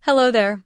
Hello there,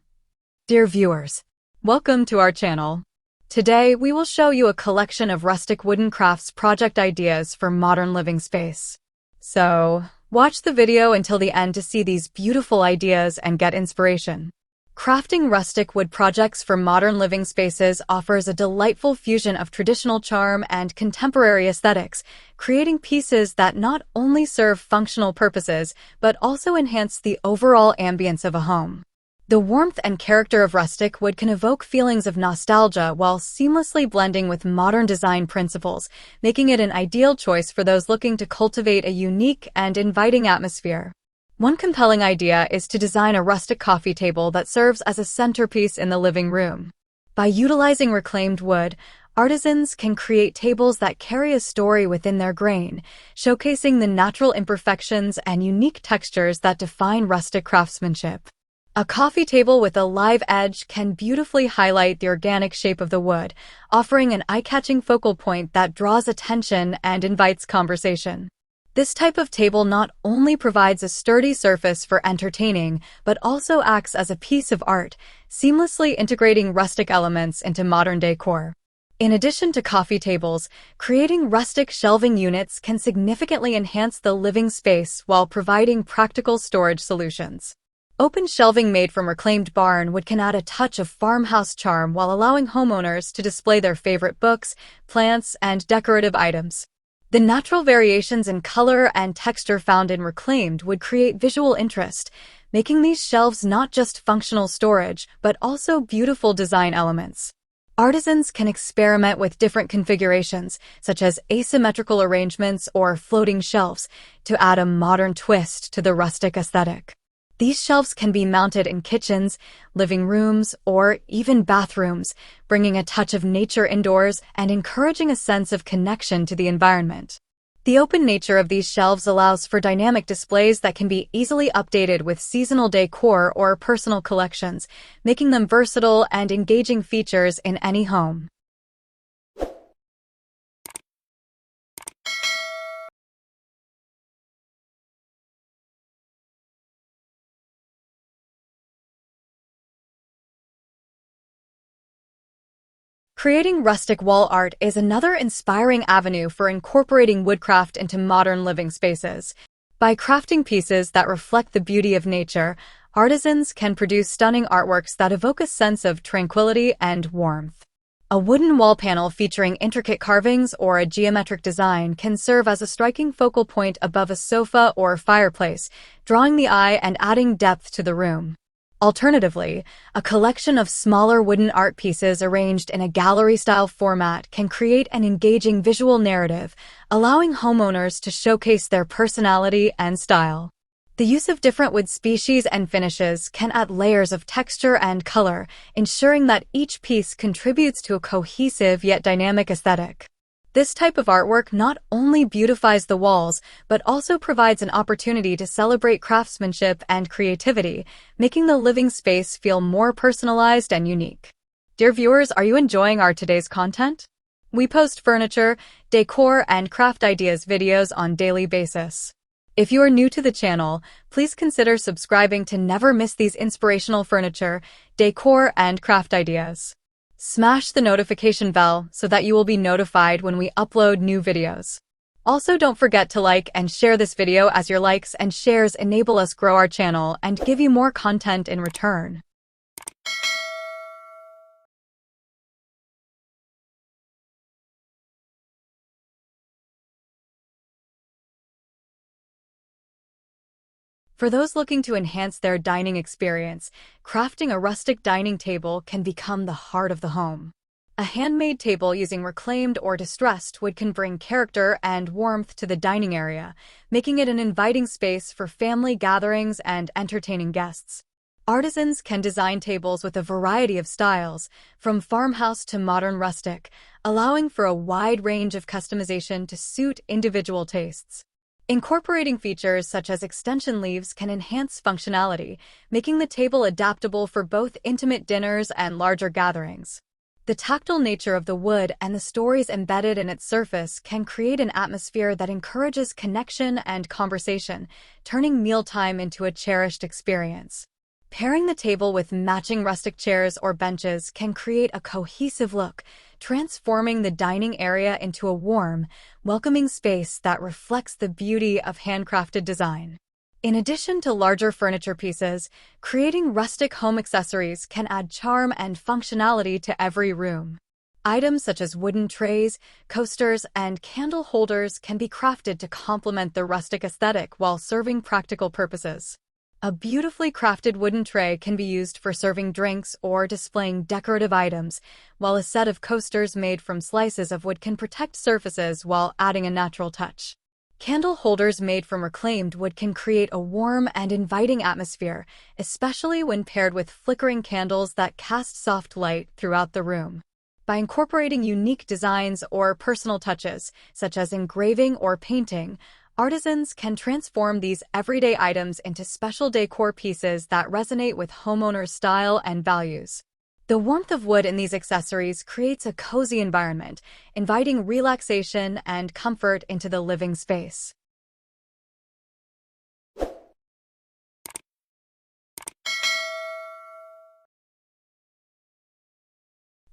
dear viewers. Welcome to our channel. Today, we will show you a collection of rustic wooden crafts project ideas for modern living space. So, watch the video until the end to see these beautiful ideas and get inspiration. Crafting rustic wood projects for modern living spaces offers a delightful fusion of traditional charm and contemporary aesthetics, creating pieces that not only serve functional purposes, but also enhance the overall ambience of a home. The warmth and character of rustic wood can evoke feelings of nostalgia while seamlessly blending with modern design principles, making it an ideal choice for those looking to cultivate a unique and inviting atmosphere. One compelling idea is to design a rustic coffee table that serves as a centerpiece in the living room. By utilizing reclaimed wood, artisans can create tables that carry a story within their grain, showcasing the natural imperfections and unique textures that define rustic craftsmanship. A coffee table with a live edge can beautifully highlight the organic shape of the wood, offering an eye-catching focal point that draws attention and invites conversation. This type of table not only provides a sturdy surface for entertaining, but also acts as a piece of art, seamlessly integrating rustic elements into modern decor. In addition to coffee tables, creating rustic shelving units can significantly enhance the living space while providing practical storage solutions. Open shelving made from reclaimed barn wood can add a touch of farmhouse charm while allowing homeowners to display their favorite books, plants, and decorative items. The natural variations in color and texture found in reclaimed would create visual interest, making these shelves not just functional storage, but also beautiful design elements. Artisans can experiment with different configurations, such as asymmetrical arrangements or floating shelves, to add a modern twist to the rustic aesthetic. These shelves can be mounted in kitchens, living rooms, or even bathrooms, bringing a touch of nature indoors and encouraging a sense of connection to the environment. The open nature of these shelves allows for dynamic displays that can be easily updated with seasonal decor or personal collections, making them versatile and engaging features in any home. Creating rustic wall art is another inspiring avenue for incorporating woodcraft into modern living spaces. By crafting pieces that reflect the beauty of nature, artisans can produce stunning artworks that evoke a sense of tranquility and warmth. A wooden wall panel featuring intricate carvings or a geometric design can serve as a striking focal point above a sofa or fireplace, drawing the eye and adding depth to the room. Alternatively, a collection of smaller wooden art pieces arranged in a gallery-style format can create an engaging visual narrative, allowing homeowners to showcase their personality and style. The use of different wood species and finishes can add layers of texture and color, ensuring that each piece contributes to a cohesive yet dynamic aesthetic. This type of artwork not only beautifies the walls, but also provides an opportunity to celebrate craftsmanship and creativity, making the living space feel more personalized and unique. Dear viewers, are you enjoying our today's content? We post furniture, decor, and craft ideas videos on a daily basis. If you are new to the channel, please consider subscribing to never miss these inspirational furniture, decor, and craft ideas. Smash the notification bell so that you will be notified when we upload new videos. Also, don't forget to like and share this video, as your likes and shares enable us grow our channel and give you more content in return. For those looking to enhance their dining experience, crafting a rustic dining table can become the heart of the home. A handmade table using reclaimed or distressed wood can bring character and warmth to the dining area, making it an inviting space for family gatherings and entertaining guests. Artisans can design tables with a variety of styles, from farmhouse to modern rustic, allowing for a wide range of customization to suit individual tastes. Incorporating features such as extension leaves can enhance functionality, making the table adaptable for both intimate dinners and larger gatherings. The tactile nature of the wood and the stories embedded in its surface can create an atmosphere that encourages connection and conversation, turning mealtime into a cherished experience. Pairing the table with matching rustic chairs or benches can create a cohesive look, transforming the dining area into a warm, welcoming space that reflects the beauty of handcrafted design. In addition to larger furniture pieces, creating rustic home accessories can add charm and functionality to every room. Items such as wooden trays, coasters, and candle holders can be crafted to complement the rustic aesthetic while serving practical purposes. A beautifully crafted wooden tray can be used for serving drinks or displaying decorative items, while a set of coasters made from slices of wood can protect surfaces while adding a natural touch. Candle holders made from reclaimed wood can create a warm and inviting atmosphere, especially when paired with flickering candles that cast soft light throughout the room. By incorporating unique designs or personal touches, such as engraving or painting, artisans can transform these everyday items into special decor pieces that resonate with homeowners' style and values. The warmth of wood in these accessories creates a cozy environment, inviting relaxation and comfort into the living space.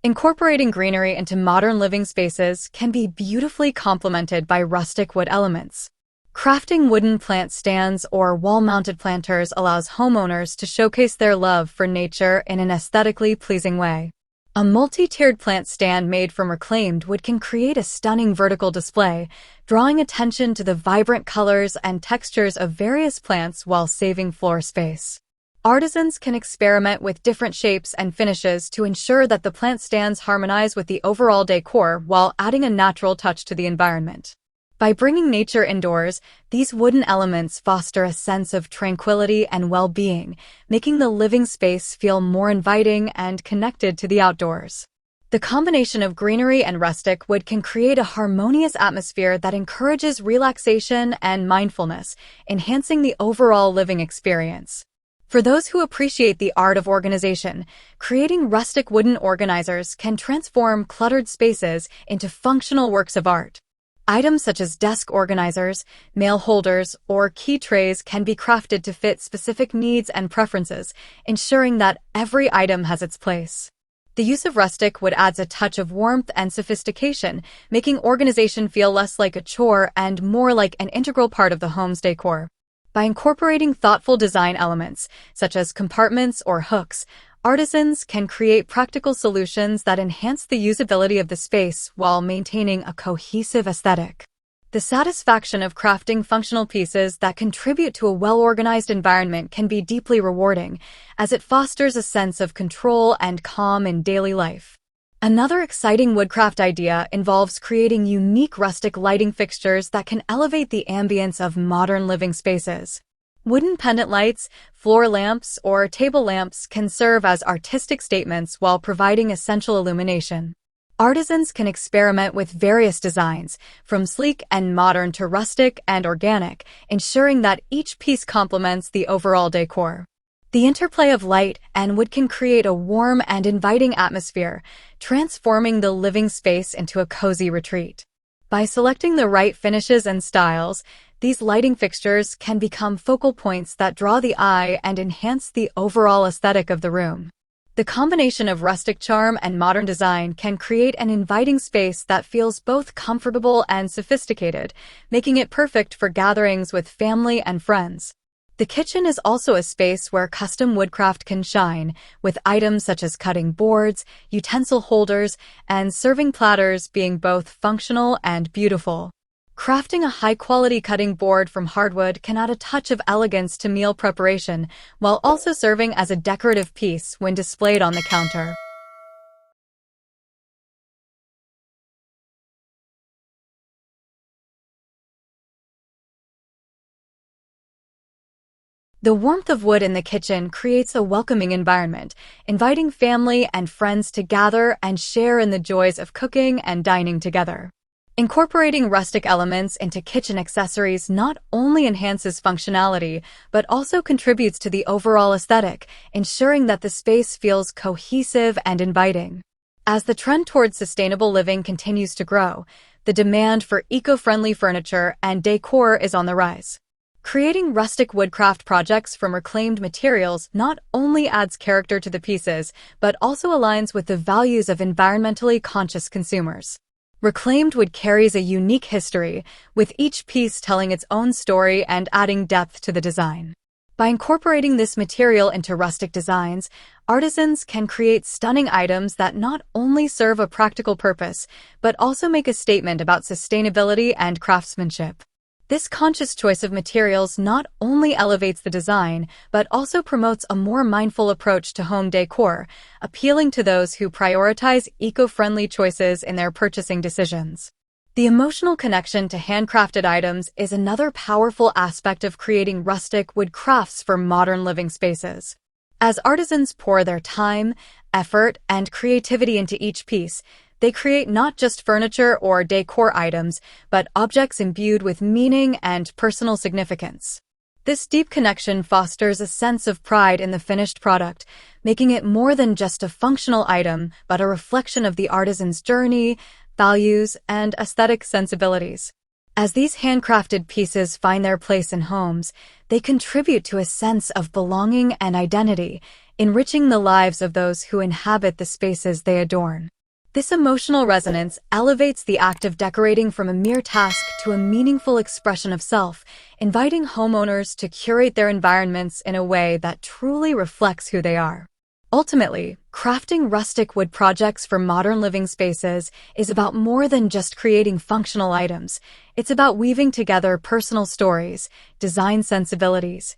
Incorporating greenery into modern living spaces can be beautifully complemented by rustic wood elements. Crafting wooden plant stands or wall-mounted planters allows homeowners to showcase their love for nature in an aesthetically pleasing way. A multi-tiered plant stand made from reclaimed wood can create a stunning vertical display, drawing attention to the vibrant colors and textures of various plants while saving floor space. Artisans can experiment with different shapes and finishes to ensure that the plant stands harmonize with the overall decor while adding a natural touch to the environment. By bringing nature indoors, these wooden elements foster a sense of tranquility and well-being, making the living space feel more inviting and connected to the outdoors. The combination of greenery and rustic wood can create a harmonious atmosphere that encourages relaxation and mindfulness, enhancing the overall living experience. For those who appreciate the art of organization, creating rustic wooden organizers can transform cluttered spaces into functional works of art. Items such as desk organizers, mail holders, or key trays can be crafted to fit specific needs and preferences, ensuring that every item has its place. The use of rustic wood adds a touch of warmth and sophistication, making organization feel less like a chore and more like an integral part of the home's decor. By incorporating thoughtful design elements, such as compartments or hooks, artisans can create practical solutions that enhance the usability of the space while maintaining a cohesive aesthetic. The satisfaction of crafting functional pieces that contribute to a well-organized environment can be deeply rewarding, as it fosters a sense of control and calm in daily life. Another exciting woodcraft idea involves creating unique rustic lighting fixtures that can elevate the ambience of modern living spaces. Wooden pendant lights, floor lamps, or table lamps can serve as artistic statements while providing essential illumination. Artisans can experiment with various designs, from sleek and modern to rustic and organic, ensuring that each piece complements the overall decor. The interplay of light and wood can create a warm and inviting atmosphere, transforming the living space into a cozy retreat. By selecting the right finishes and styles, these lighting fixtures can become focal points that draw the eye and enhance the overall aesthetic of the room. The combination of rustic charm and modern design can create an inviting space that feels both comfortable and sophisticated, making it perfect for gatherings with family and friends. The kitchen is also a space where custom woodcraft can shine, with items such as cutting boards, utensil holders, and serving platters being both functional and beautiful. Crafting a high-quality cutting board from hardwood can add a touch of elegance to meal preparation, while also serving as a decorative piece when displayed on the counter. The warmth of wood in the kitchen creates a welcoming environment, inviting family and friends to gather and share in the joys of cooking and dining together. Incorporating rustic elements into kitchen accessories not only enhances functionality, but also contributes to the overall aesthetic, ensuring that the space feels cohesive and inviting. As the trend towards sustainable living continues to grow, the demand for eco-friendly furniture and decor is on the rise. Creating rustic woodcraft projects from reclaimed materials not only adds character to the pieces, but also aligns with the values of environmentally conscious consumers. Reclaimed wood carries a unique history, with each piece telling its own story and adding depth to the design. By incorporating this material into rustic designs, artisans can create stunning items that not only serve a practical purpose, but also make a statement about sustainability and craftsmanship. This conscious choice of materials not only elevates the design, but also promotes a more mindful approach to home decor, appealing to those who prioritize eco-friendly choices in their purchasing decisions. The emotional connection to handcrafted items is another powerful aspect of creating rustic wood crafts for modern living spaces. As artisans pour their time, effort, and creativity into each piece, they create not just furniture or decor items, but objects imbued with meaning and personal significance. This deep connection fosters a sense of pride in the finished product, making it more than just a functional item, but a reflection of the artisan's journey, values, and aesthetic sensibilities. As these handcrafted pieces find their place in homes, they contribute to a sense of belonging and identity, enriching the lives of those who inhabit the spaces they adorn. This emotional resonance elevates the act of decorating from a mere task to a meaningful expression of self, inviting homeowners to curate their environments in a way that truly reflects who they are. Ultimately, crafting rustic wood projects for modern living spaces is about more than just creating functional items. It's about weaving together personal stories, design sensibilities,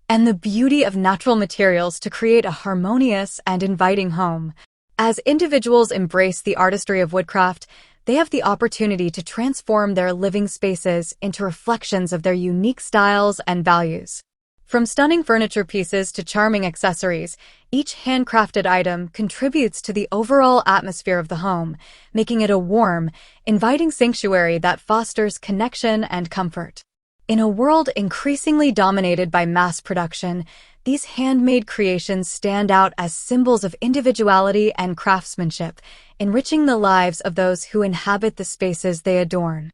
and the beauty of natural materials to create a harmonious and inviting home. As individuals embrace the artistry of woodcraft, they have the opportunity to transform their living spaces into reflections of their unique styles and values. From stunning furniture pieces to charming accessories, each handcrafted item contributes to the overall atmosphere of the home, making it a warm, inviting sanctuary that fosters connection and comfort. In a world increasingly dominated by mass production, these handmade creations stand out as symbols of individuality and craftsmanship, enriching the lives of those who inhabit the spaces they adorn.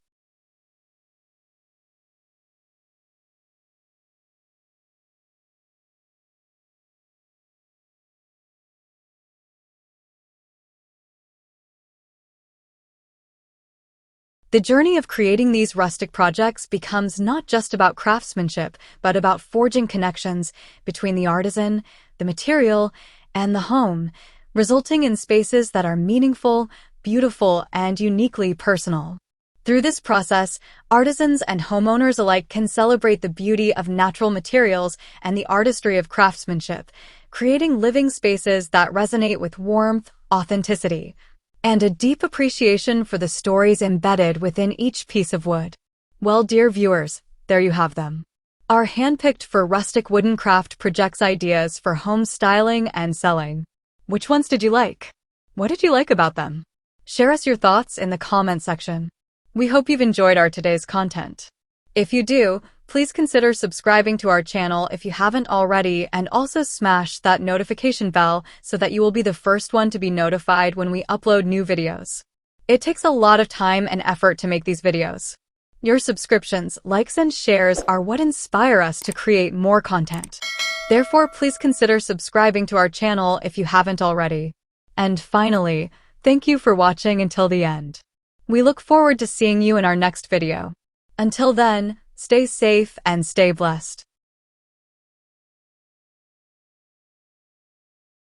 The journey of creating these rustic projects becomes not just about craftsmanship, but about forging connections between the artisan, the material, and the home, resulting in spaces that are meaningful, beautiful, and uniquely personal. Through this process, artisans and homeowners alike can celebrate the beauty of natural materials and the artistry of craftsmanship, creating living spaces that resonate with warmth, authenticity, and a deep appreciation for the stories embedded within each piece of wood. Well, dear viewers, there you have them. Our handpicked for rustic wooden craft projects ideas for home styling and selling. Which ones did you like? What did you like about them? Share us your thoughts in the comment section. We hope you've enjoyed our today's content. If you do, please consider subscribing to our channel if you haven't already, and also smash that notification bell so that you will be the first one to be notified when we upload new videos. It takes a lot of time and effort to make these videos. Your subscriptions, likes, and shares are what inspire us to create more content. Therefore, please consider subscribing to our channel if you haven't already. And finally, thank you for watching until the end. We look forward to seeing you in our next video. Until then, stay safe and stay blessed.